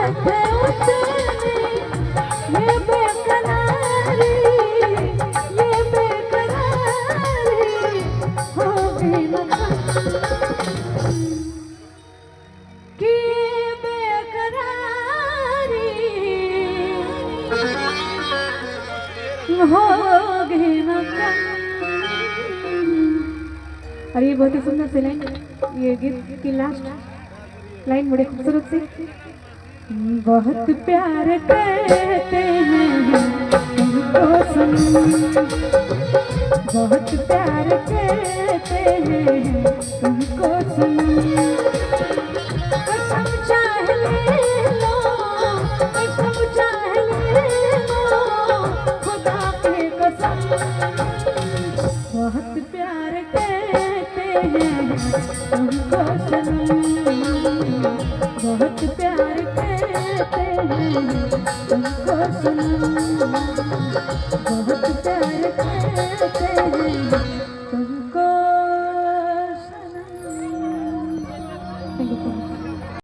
थे उतनी ये बेकरारी हो गई ना कि बेकरारी हो गई ना। और ये बहुत ही सुंदर से लाइन, ये गीत की लास्ट लाइन बड़े खूबसूरत से, बहुत प्यार करते हैं तुमको सनम, बहुत प्यार करते हैं तुमको सनम, कसम चाह ले लो, कसम चाह ले लो खुदा की कसम, बहुत प्यार करते हैं तुमको सनम, बहुत प्यार करते हैं तुमको सनम, बहुत प्यार करते हैं।